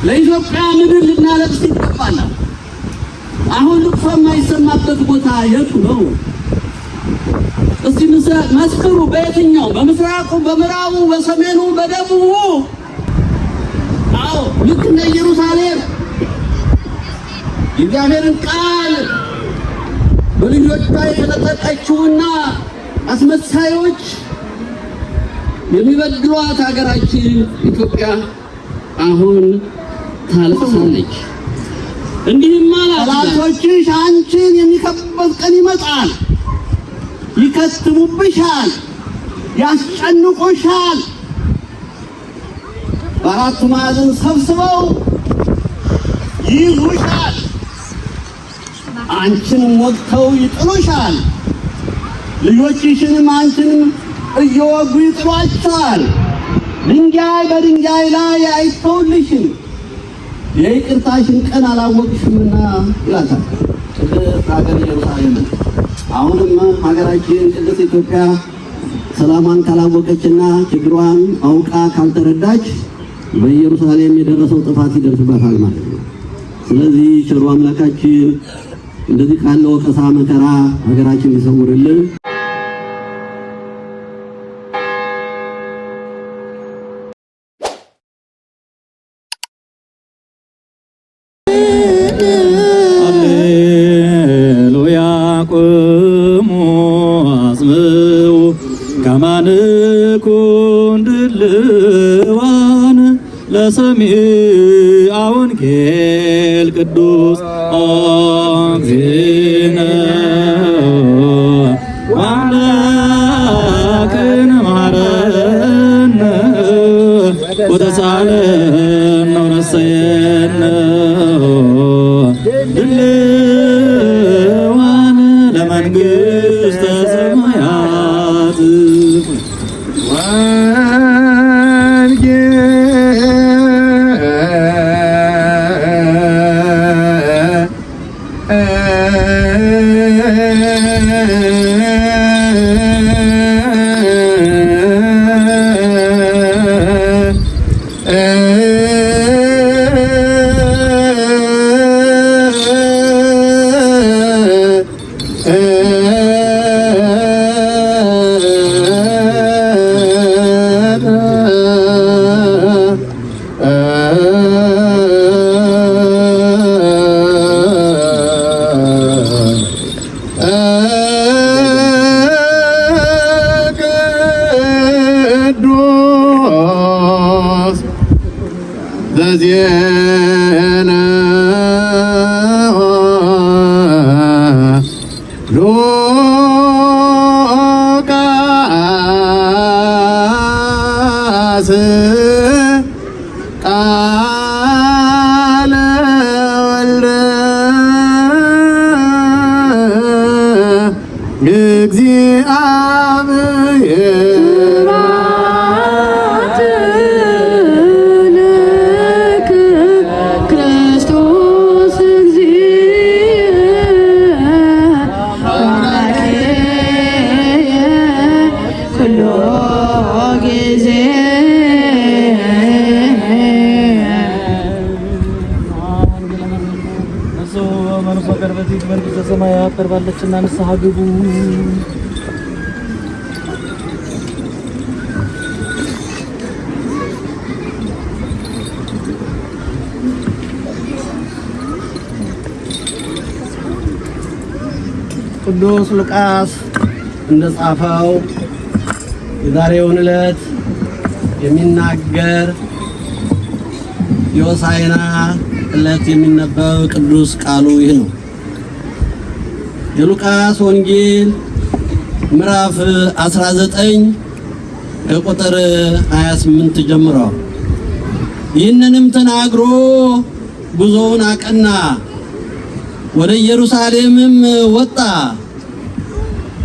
ለኢትዮጵያ ምድር ልናለቅስ ይገባናል። አሁን ልቅሶ የማይሰማበት ቦታ የቱ ነው? እስቲ መስክሩ። በየትኛው? በምስራቁ፣ በምዕራቡ፣ በሰሜኑ፣ በደቡቡ? አዎ ልክ እንደ ኢየሩሳሌም የእግዚአብሔርን ቃል በልጆቿ የተነጠቀችውና አስመሳዮች የሚበድሏት ሀገራችን ኢትዮጵያ አሁን ታለቅሳለች። እንዲህም ማለት ጠላቶችሽ አንቺን የሚከቡበት ቀን ይመጣል። ይከትሙብሻል፣ ያስጨንቁሻል። በአራቱ ማዕዘን ሰብስበው ይይዙሻል። አንቺንም ወግተው ይጥሉሻል። ልጆችሽንም አንቺንም እየወጉ ይጥሏቸዋል። ድንጋይ በድንጋይ ላይ አይተውልሽም። የይቅርታሽን ቀን አላወቅሽምና ይላታል ቅድስት ሀገር ኢየሩሳሌም። አሁንም ሀገራችን ቅድስት ኢትዮጵያ ሰላሟን ካላወቀችና ችግሯን አውቃ ካልተረዳች በኢየሩሳሌም የደረሰው ጥፋት ይደርስባታል ማለት ነው። ስለዚህ ቸሩ አምላካችን እንደዚህ ካለ ወቀሳ መከራ ሀገራችን ይሰውርልን። ለሰሚዐ ወንጌል ቅዱስ እግዚእነ ወአምላክነ መሐረነ ወተሳለነ ወረሰየነ ድልዋነ ለመንግሥተ ሰማያት በዜና ሉቃስ ቃለ ወልደ እግዚአብሔር መንግሥተ ሰማያት ቀርባለችና ንስሐ ግቡ። ቅዱስ ሉቃስ እንደጻፈው የዛሬውን ዕለት የሚናገር የሆሳዕና ዕለት የሚነበብ ቅዱስ ቃሉ ይህ ነው። የሉቃስ ወንጌል ምዕራፍ 19 ከቁጥር 28 ጀምሮ ይህንንም ተናግሮ ጉዞውን አቀና፣ ወደ ኢየሩሳሌምም ወጣ።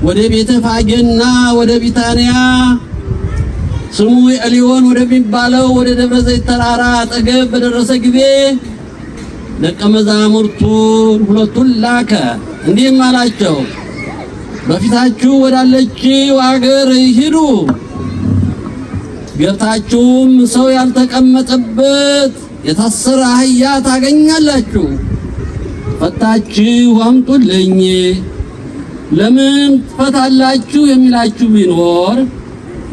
ወደ ቤተ ፋጌና ወደ ቢታንያ ስሙ ኤሊዮን ወደሚባለው ወደ ደብረ ዘይት ተራራ አጠገብ በደረሰ ጊዜ ደቀ መዛሙርቱን ሁለቱን ላከ፣ እንዲህም አላቸው፣ በፊታችሁ ወዳለችው አገር ሂዱ። ገብታችሁም ሰው ያልተቀመጠበት የታሰረ አህያ ታገኛላችሁ፣ ፈታችሁ አምጡልኝ። ለምን ትፈታላችሁ የሚላችሁ ቢኖር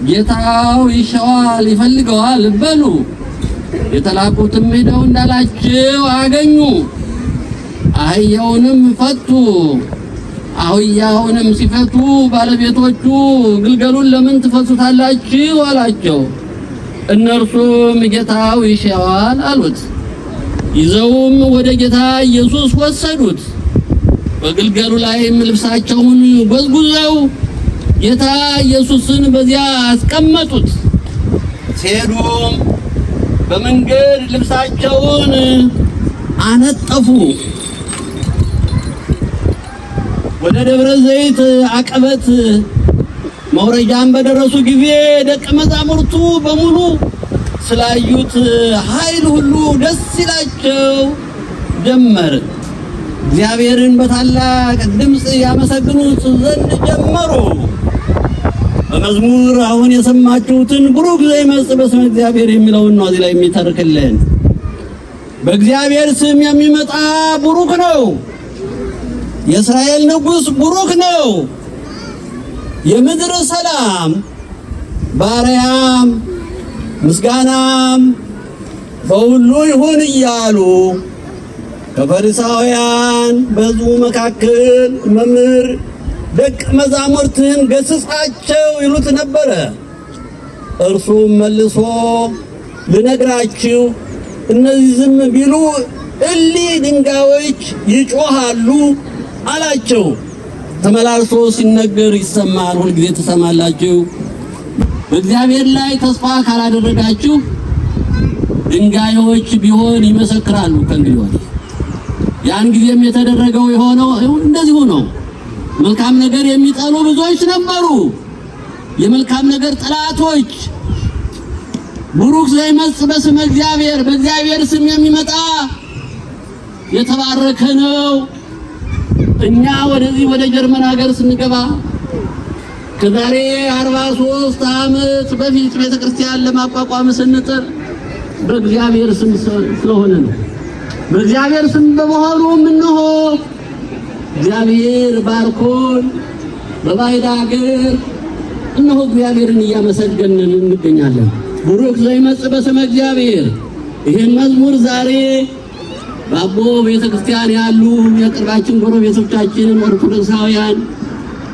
ጌታው ይሻዋል ይፈልገዋል በሉ። የተላኩትም ሄደው እንዳላችሁ አገኙ። አህያውንም ፈቱ። አህያውንም ሲፈቱ ባለቤቶቹ ግልገሉን ለምን ትፈቱታላችሁ አላቸው። እነርሱም ጌታው ይሻዋል አሉት። ይዘውም ወደ ጌታ ኢየሱስ ወሰዱት። በግልገሉ ላይም ልብሳቸውን ጎዝጉዘው ጌታ ኢየሱስን በዚያ አስቀመጡት። ሲሄዱም በመንገድ ልብሳቸውን አነጠፉ። ወደ ደብረ ዘይት አቀበት መውረጃም በደረሱ ጊዜ ደቀ መዛሙርቱ በሙሉ ስላዩት ኃይል ሁሉ ደስ ይላቸው ጀመር። እግዚአብሔርን በታላቅ ድምፅ ያመሰግኑት ዘንድ ጀመሩ። በመዝሙር አሁን የሰማችሁትን ቡሩክ ዘይመጽእ በስመ እግዚአብሔር የሚለውን ነው እዚህ ላይ የሚተርክልን። በእግዚአብሔር ስም የሚመጣ ቡሩክ ነው። የእስራኤል ንጉሥ ቡሩክ ነው። የምድር ሰላም ባሪያም ምስጋናም በሁሉ ይሁን እያሉ ከፈሪሳውያን በሕዝቡ መካከል መምህር ደቀ መዛሙርትን ገሥጻቸው ይሉት ነበረ። እርሱም መልሶ ልነግራችሁ እነዚህ ዝም ቢሉ እሊህ ድንጋዮች ይጮሃሉ አላቸው። ተመላልሶ ሲነገር ይሰማል፣ ሁልጊዜ ትሰማላችሁ። በእግዚአብሔር ላይ ተስፋ ካላደረጋችሁ ድንጋዮች ቢሆን ይመሰክራሉ ከእንግዲህ ወዲህ። ያን ጊዜም የተደረገው የሆነው እንደዚሁ ነው። መልካም ነገር የሚጠሉ ብዙዎች ነበሩ፣ የመልካም ነገር ጠላቶች። ቡሩክ ዘይመጽእ በስመ እግዚአብሔር፣ በእግዚአብሔር ስም የሚመጣ የተባረከ ነው። እኛ ወደዚህ ወደ ጀርመን ሀገር ስንገባ ከዛሬ 43 ዓመት በፊት ቤተክርስቲያን ለማቋቋም ስንጥር በእግዚአብሔር ስም ስለሆነ ነው። በእግዚአብሔር ስም በመሆኑ እነሆ እግዚአብሔር ባርኮን በባዕድ ሀገር እነሆ እግዚአብሔርን እያመሰገንን እንገኛለን። ቡሩክ ዘይመጽእ በስመ እግዚአብሔር። ይህን መዝሙር ዛሬ በአቦ ቤተክርስቲያን ያሉ የቅርባችን ጎረቤቶቻችንን ኦርቶዶክሳውያን፣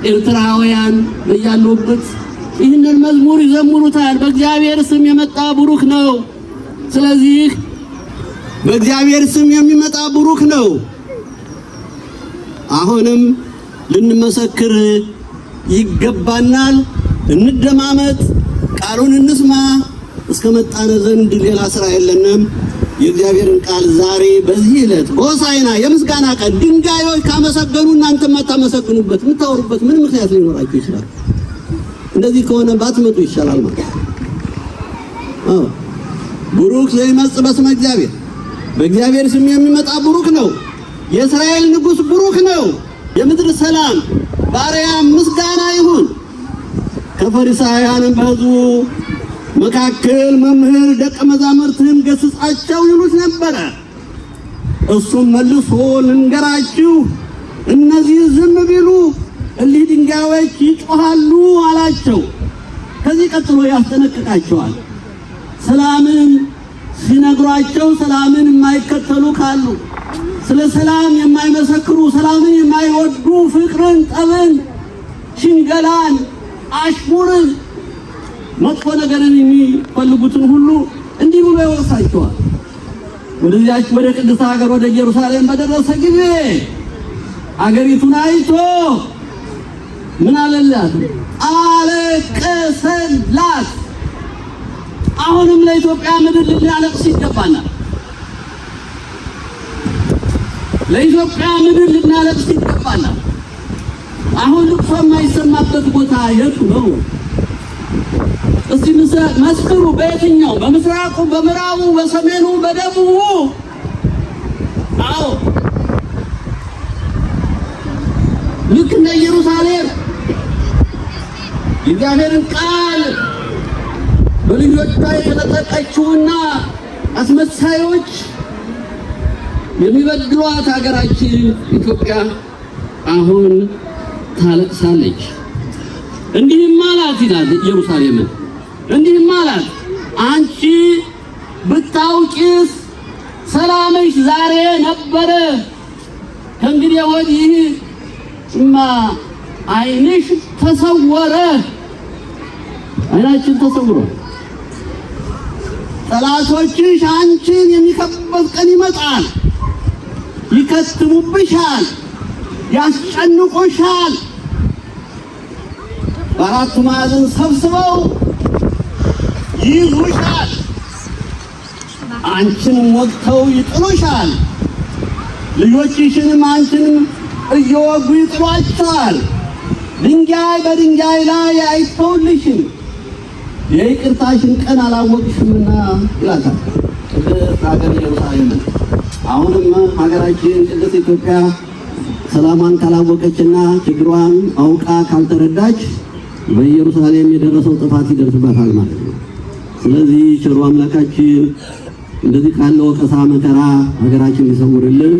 ኤርትራውያን በያሉበት ይህንን መዝሙር ይዘምሩታል። በእግዚአብሔር ስም የመጣ ቡሩክ ነው። ስለዚህ በእግዚአብሔር ስም የሚመጣ ቡሩክ ነው። አሁንም ልንመሰክር ይገባናል። እንደማመጥ፣ ቃሉን እንስማ። እስከ መጣነ ዘንድ ሌላ ስራ የለንም። የእግዚአብሔርን ቃል ዛሬ በዚህ ዕለት ሆሳዕና የምስጋና ቀን ድንጋዮች ካመሰገኑ እናንተ ማታመሰግኑበት የምታወሩበት ምን ምክንያት ሊኖራችሁ ይችላል? እንደዚህ ከሆነ ባትመጡ ይሻላል ማለት ነው። ቡሩክ ዘይመጽእ በስመ እግዚአብሔር፣ በእግዚአብሔር ስም የሚመጣ ቡሩክ ነው። የእስራኤል ንጉሥ ቡሩክ ነው። የምድር ሰላም ባሪያም ምስጋና ይሁን። ከፈሪሳውያንም በሕዝቡ መካከል መምህር ደቀ መዛሙርትን ገሥጻቸው ይሉት ነበረ። እሱም መልሶ ልንገራችሁ እነዚህ ዝም ቢሉ እሊህ ድንጋዮች ይጮሃሉ አላቸው። ከዚህ ቀጥሎ ያስጠነቅቃቸዋል። ሰላምን ሲነግሯቸው ሰላምን የማይከተሉ ካሉ፣ ስለ ሰላም የማይመሰክሩ፣ ሰላምን የማይወዱ፣ ፍቅርን፣ ጠብን፣ ሽንገላን፣ አሽሙርን፣ መጥፎ ነገርን የሚፈልጉትን ሁሉ እንዲህ ብሎ ይወርሳቸዋል። ወደዚያች ወደ ቅድስት ሀገር ወደ ኢየሩሳሌም በደረሰ ጊዜ አገሪቱን አይቶ ምን አለላት? አለቀሰላት። አሁንም ለኢትዮጵያ ምድር ልናለቅስ ይገባናል። ለኢትዮጵያ ምድር ልናለቅስ ይገባናል። አሁን ልቅሶ የማይሰማበት ቦታ የቱ ነው? እስቲ መስክሩ። በየትኛው? በምስራቁ፣ በምዕራቡ፣ በሰሜኑ፣ በደቡቡ? አዎ ልክ እንደ ኢየሩሳሌም የእግዚአብሔርን ቃል በልጆቿ የተነጠቀችውና አስመሳዮች የሚበድሏት ሀገራችን ኢትዮጵያ አሁን ታለቅሳለች። እንዲህም አላት ይላል ኢየሩሳሌምን፣ እንዲህም አላት አንቺ ብታውቂስ ሰላምሽ ዛሬ ነበረ፣ ከእንግዲህ ወዲህማ ዓይንሽ ተሰወረ። ዓይናችን ተሰውሮ ጠላቶችሽ አንቺን የሚከቡበት ቀን ይመጣል። ይከትሙብሻል፣ ያስጨንቁሻል። በአራቱ ማዕዘን ሰብስበው ይይዙሻል። አንቺን ወግተው ይጥሉሻል። ልጆችሽንም አንቺንም እየወጉ ይጥሏቸዋል። ድንጋይ በድንጋይ ላይ አይተውልሽም፣ የይቅርታሽን ቀን አላወቅሽምና ይላታል ቅድስት ሀገር ኢየሩሳሌም። አሁንም ሀገራችን ቅድስት ኢትዮጵያ ሰላሟን ካላወቀችና ችግሯን አውቃ ካልተረዳች በኢየሩሳሌም የደረሰው ጥፋት ይደርስባታል ማለት ነው። ስለዚህ ቸሩ አምላካችን እንደዚህ ካለ ወቀሳ መከራ ሀገራችን ይሰውርልን።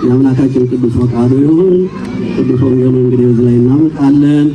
የአምላካችን ቅዱስ ፈቃዱ ይሁን። ቅዱስ ወንጌሉ እንግዲህ እዚህ ላይ እናመጣለን።